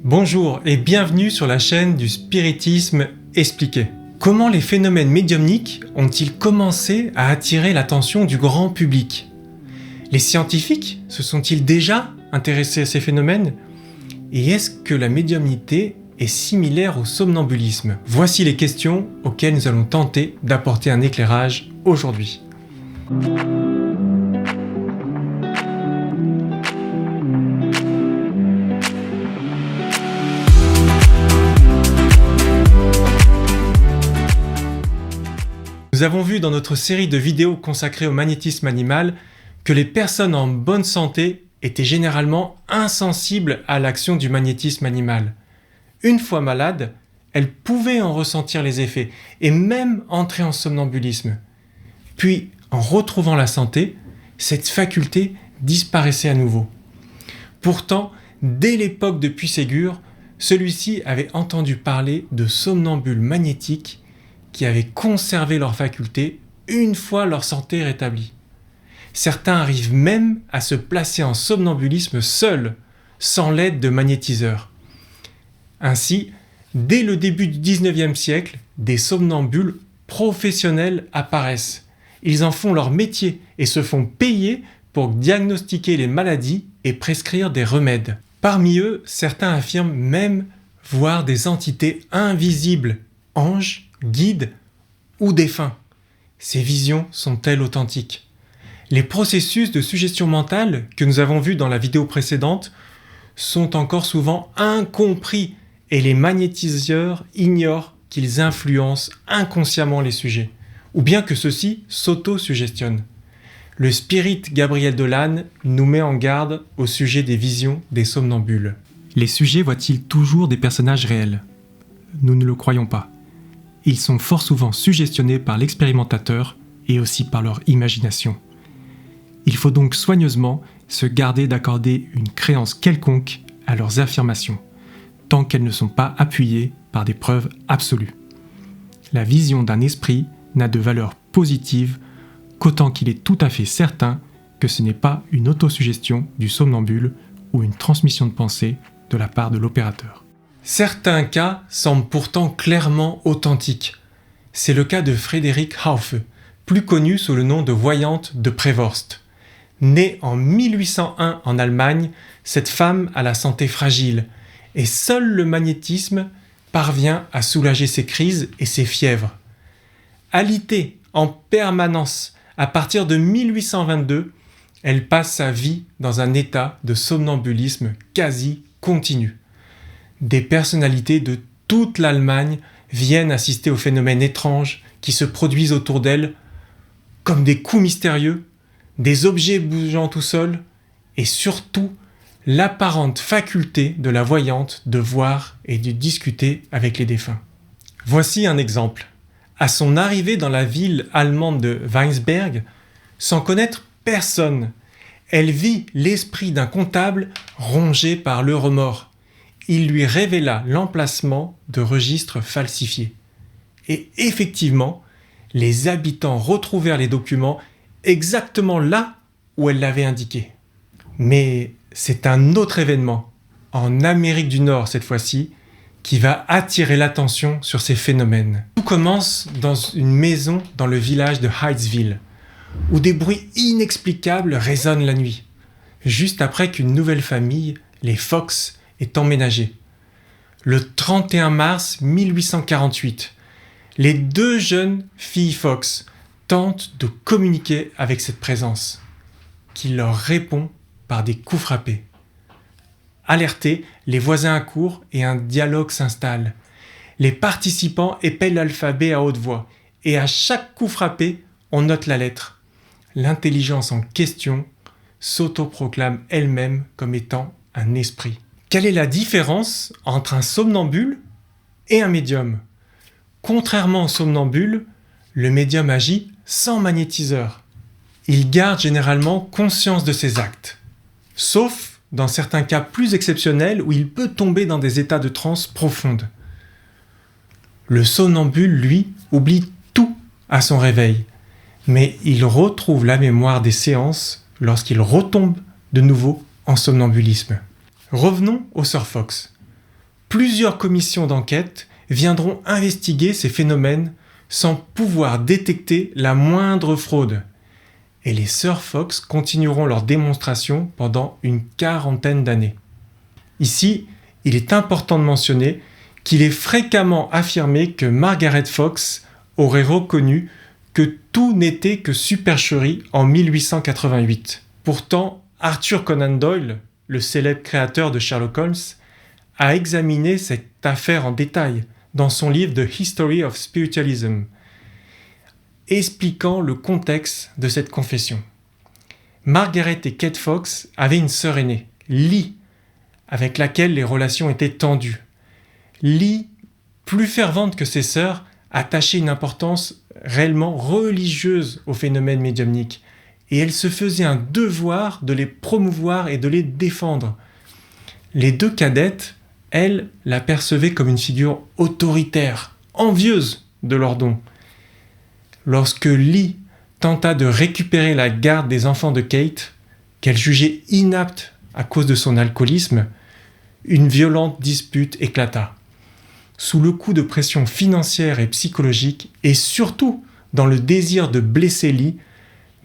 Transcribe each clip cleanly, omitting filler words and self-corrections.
Bonjour et bienvenue sur la chaîne du spiritisme expliqué. Comment les phénomènes médiumniques ont-ils commencé à attirer l'attention du grand public? Les scientifiques se sont-ils déjà intéressés à ces phénomènes? Et est-ce que la médiumnité est similaire au somnambulisme? Voici les questions auxquelles nous allons tenter d'apporter un éclairage aujourd'hui. Nous avons vu dans notre série de vidéos consacrée au magnétisme animal que les personnes en bonne santé étaient généralement insensibles à l'action du magnétisme animal. Une fois malades, elles pouvaient en ressentir les effets et même entrer en somnambulisme. Puis, en retrouvant la santé, cette faculté disparaissait à nouveau. Pourtant, dès l'époque de Puységur, celui-ci avait entendu parler de somnambules magnétiques qui avaient conservé leur faculté une fois leur santé rétablie. Certains arrivent même à se placer en somnambulisme seuls, sans l'aide de magnétiseurs. Ainsi, dès le début du XIXe siècle, des somnambules professionnels apparaissent. Ils en font leur métier et se font payer pour diagnostiquer les maladies et prescrire des remèdes. Parmi eux, certains affirment même voir des entités invisibles, anges, guides ou défunts. Ces visions sont-elles authentiques? Les processus de suggestion mentale que nous avons vus dans la vidéo précédente sont encore souvent incompris et les magnétiseurs ignorent qu'ils influencent inconsciemment les sujets, ou bien que ceux-ci s'auto-suggestionnent. Le spirit Gabriel Dolan nous met en garde au sujet des visions des somnambules. Les sujets voient-ils toujours des personnages réels? Nous ne le croyons pas. Ils sont fort souvent suggestionnés par l'expérimentateur et aussi par leur imagination. Il faut donc soigneusement se garder d'accorder une créance quelconque à leurs affirmations, tant qu'elles ne sont pas appuyées par des preuves absolues. La vision d'un esprit n'a de valeur positive qu'autant qu'il est tout à fait certain que ce n'est pas une autosuggestion du somnambule ou une transmission de pensée de la part de l'opérateur. Certains cas semblent pourtant clairement authentiques. C'est le cas de Frédéric Haufe, plus connue sous le nom de voyante de Prévorst. Née en 1801 en Allemagne, cette femme a la santé fragile et seul le magnétisme parvient à soulager ses crises et ses fièvres. Alitée en permanence, à partir de 1822, elle passe sa vie dans un état de somnambulisme quasi continu. Des personnalités de toute l'Allemagne viennent assister aux phénomènes étranges qui se produisent autour d'elle, comme des coups mystérieux, des objets bougeant tout seuls, et surtout l'apparente faculté de la voyante de voir et de discuter avec les défunts. Voici un exemple. À son arrivée dans la ville allemande de Weinsberg, sans connaître personne, elle vit l'esprit d'un comptable rongé par le remords. Il lui révéla l'emplacement de registres falsifiés. Et effectivement, les habitants retrouvèrent les documents exactement là où elle l'avait indiqué. Mais c'est un autre événement, en Amérique du Nord cette fois-ci, qui va attirer l'attention sur ces phénomènes. Tout commence dans une maison dans le village de Hydesville, où des bruits inexplicables résonnent la nuit, juste après qu'une nouvelle famille, les Fox, est emménagée. Le 31 mars 1848, les deux jeunes filles Fox tentent de communiquer avec cette présence, qui leur répond par des coups frappés. Alertés, les voisins accourent et un dialogue s'installe. Les participants épellent l'alphabet à haute voix, et à chaque coup frappé, on note la lettre. L'intelligence en question s'autoproclame elle-même comme étant un esprit. Quelle est la différence entre un somnambule et un médium? Contrairement au somnambule, le médium agit sans magnétiseur. Il garde généralement conscience de ses actes, sauf dans certains cas plus exceptionnels où il peut tomber dans des états de transe profonde. Le somnambule, lui, oublie tout à son réveil, mais il retrouve la mémoire des séances lorsqu'il retombe de nouveau en somnambulisme. Revenons aux sœurs Fox. Plusieurs commissions d'enquête viendront investiguer ces phénomènes sans pouvoir détecter la moindre fraude. Et les sœurs Fox continueront leurs démonstrations pendant une quarantaine d'années. Ici, il est important de mentionner qu'il est fréquemment affirmé que Margaret Fox aurait reconnu que tout n'était que supercherie en 1888. Pourtant, Arthur Conan Doyle, le célèbre créateur de Sherlock Holmes, a examiné cette affaire en détail dans son livre The History of Spiritualism, expliquant le contexte de cette confession. Margaret et Kate Fox avaient une sœur aînée, Lee, avec laquelle les relations étaient tendues. Lee, plus fervente que ses sœurs, attachait une importance réellement religieuse aux phénomènes médiumniques, et elle se faisait un devoir de les promouvoir et de les défendre. Les deux cadettes, elles, la percevaient comme une figure autoritaire, envieuse de leurs dons. Lorsque Lee tenta de récupérer la garde des enfants de Kate, qu'elle jugeait inapte à cause de son alcoolisme, une violente dispute éclata. Sous le coup de pression financière et psychologique, et surtout dans le désir de blesser Lee,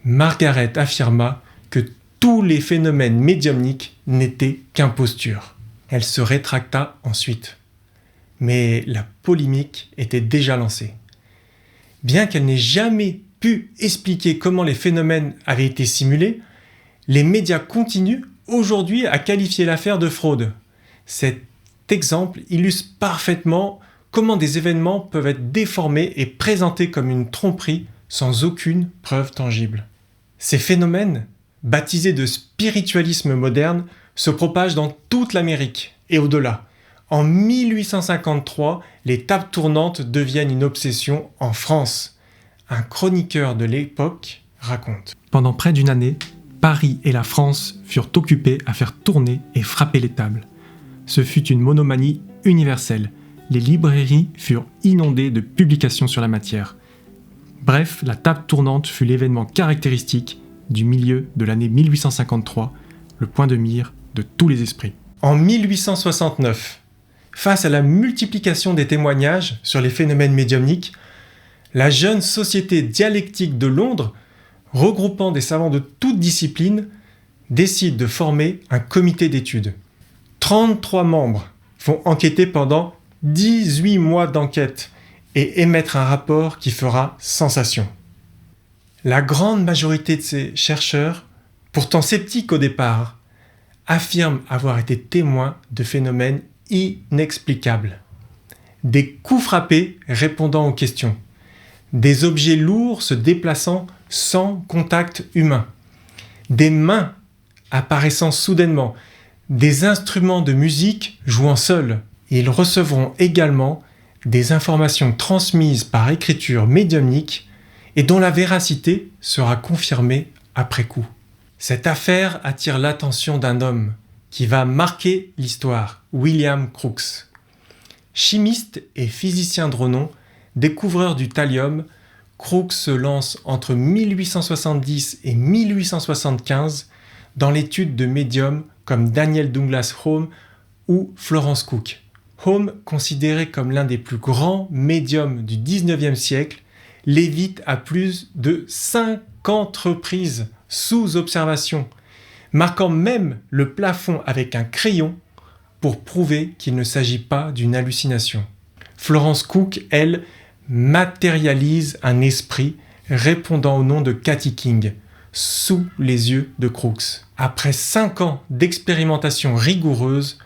Margaret affirma que tous les phénomènes médiumniques n'étaient qu'imposture. Elle se rétracta ensuite. Mais la polémique était déjà lancée. Bien qu'elle n'ait jamais pu expliquer comment les phénomènes avaient été simulés, les médias continuent aujourd'hui à qualifier l'affaire de fraude. Cet exemple illustre parfaitement comment des événements peuvent être déformés et présentés comme une tromperie sans aucune preuve tangible. Ces phénomènes, baptisés de spiritualisme moderne, se propagent dans toute l'Amérique et au-delà. En 1853, les tables tournantes deviennent une obsession en France. Un chroniqueur de l'époque raconte. Pendant près d'une année, Paris et la France furent occupés à faire tourner et frapper les tables. Ce fut une monomanie universelle. Les librairies furent inondées de publications sur la matière. Bref, la table tournante fut l'événement caractéristique du milieu de l'année 1853, le point de mire de tous les esprits. En 1869, face à la multiplication des témoignages sur les phénomènes médiumniques, la jeune Société dialectique de Londres, regroupant des savants de toutes disciplines, décide de former un comité d'études. 33 membres vont enquêter pendant 18 mois d'enquête et émettre un rapport qui fera sensation. La grande majorité de ces chercheurs, pourtant sceptiques au départ, affirment avoir été témoins de phénomènes inexplicables. Des coups frappés répondant aux questions. Des objets lourds se déplaçant sans contact humain. Des mains apparaissant soudainement. Des instruments de musique jouant seuls. Ils recevront également des informations transmises par écriture médiumnique et dont la véracité sera confirmée après coup. Cette affaire attire l'attention d'un homme qui va marquer l'histoire, William Crookes. Chimiste et physicien de renom, découvreur du thallium, Crookes se lance entre 1870 et 1875 dans l'étude de médiums comme Daniel Douglas Home ou Florence Cook. Home, considéré comme l'un des plus grands médiums du XIXe siècle, l'évite à plus de 50 reprises sous observation, marquant même le plafond avec un crayon pour prouver qu'il ne s'agit pas d'une hallucination. Florence Cook, elle, matérialise un esprit répondant au nom de Cathy King, sous les yeux de Crookes. Après 5 ans d'expérimentation rigoureuse,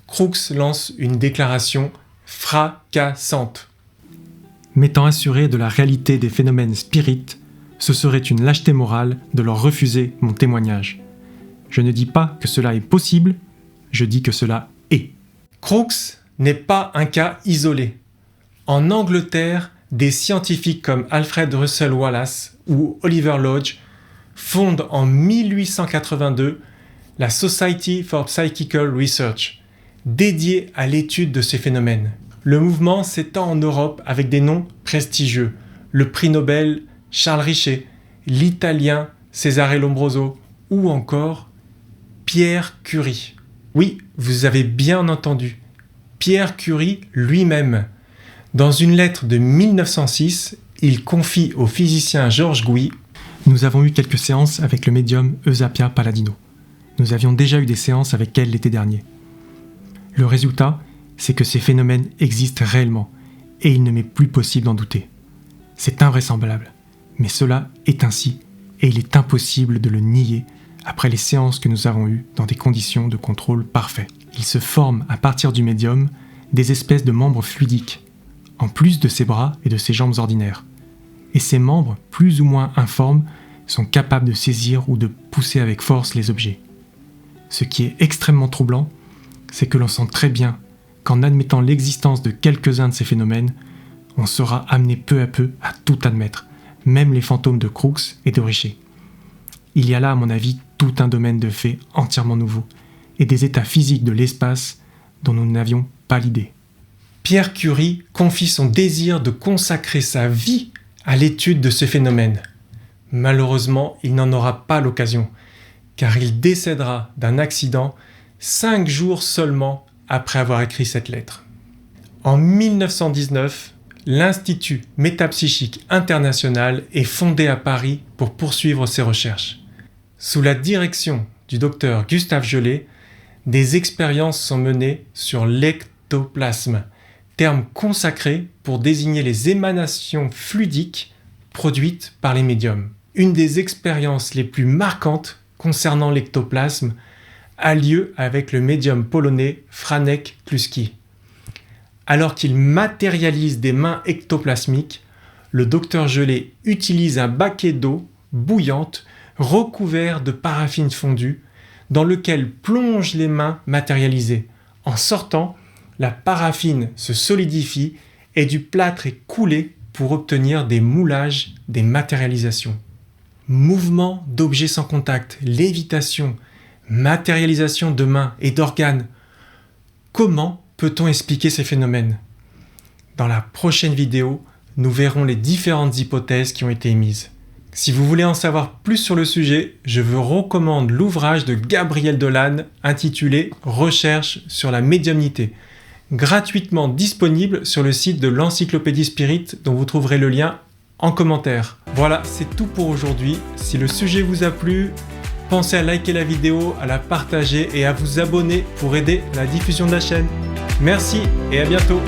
Crookes lance une déclaration fracassante. M'étant assuré de la réalité des phénomènes spirites, ce serait une lâcheté morale de leur refuser mon témoignage. Je ne dis pas que cela est possible, je dis que cela est. Crookes n'est pas un cas isolé. En Angleterre, des scientifiques comme Alfred Russel Wallace ou Oliver Lodge fondent en 1882 la Society for Psychical Research, dédiée à l'étude de ces phénomènes. Le mouvement s'étend en Europe avec des noms prestigieux, le prix Nobel Charles Richet, l'italien Cesare Lombroso ou encore Pierre Curie. Oui, vous avez bien entendu, Pierre Curie lui-même. Dans une lettre de 1906, il confie au physicien Georges Gouy « Nous avons eu quelques séances avec le médium Eusapia Palladino. Nous avions déjà eu des séances avec elle l'été dernier. Le résultat, c'est que ces phénomènes existent réellement, et il ne m'est plus possible d'en douter. C'est invraisemblable, mais cela est ainsi, et il est impossible de le nier après les séances que nous avons eues dans des conditions de contrôle parfait. Il se forme à partir du médium des espèces de membres fluidiques, en plus de ses bras et de ses jambes ordinaires. Et ces membres, plus ou moins informes, sont capables de saisir ou de pousser avec force les objets. Ce qui est extrêmement troublant, c'est que l'on sent très bien qu'en admettant l'existence de quelques-uns de ces phénomènes, on sera amené peu à peu à tout admettre, même les fantômes de Crookes et de Richer. Il y a là, à mon avis, tout un domaine de faits entièrement nouveau, et des états physiques de l'espace dont nous n'avions pas l'idée. Pierre Curie confie son désir de consacrer sa vie à l'étude de ce phénomène. Malheureusement, il n'en aura pas l'occasion, car il décédera d'un accident 5 jours seulement après avoir écrit cette lettre. En 1919, l'Institut Métapsychique International est fondé à Paris pour poursuivre ses recherches. Sous la direction du docteur Gustave Gelée, des expériences sont menées sur l'ectoplasme, terme consacré pour désigner les émanations fluidiques produites par les médiums. Une des expériences les plus marquantes concernant l'ectoplasme a lieu avec le médium polonais Franek Kluski. Alors qu'il matérialise des mains ectoplasmiques, le docteur Gelée utilise un baquet d'eau bouillante recouvert de paraffine fondue dans lequel plongent les mains matérialisées. En sortant, la paraffine se solidifie et du plâtre est coulé pour obtenir des moulages, des matérialisations. Mouvement d'objets sans contact, lévitation, matérialisation de mains et d'organes. Comment peut-on expliquer ces phénomènes ? Dans la prochaine vidéo, nous verrons les différentes hypothèses qui ont été émises. Si vous voulez en savoir plus sur le sujet, je vous recommande l'ouvrage de Gabriel Dolan intitulé « Recherche sur la médiumnité », gratuitement disponible sur le site de l'Encyclopédie Spirit dont vous trouverez le lien en commentaire. Voilà, c'est tout pour aujourd'hui. Si le sujet vous a plu, pensez à liker la vidéo, à la partager et à vous abonner pour aider la diffusion de la chaîne. Merci et à bientôt.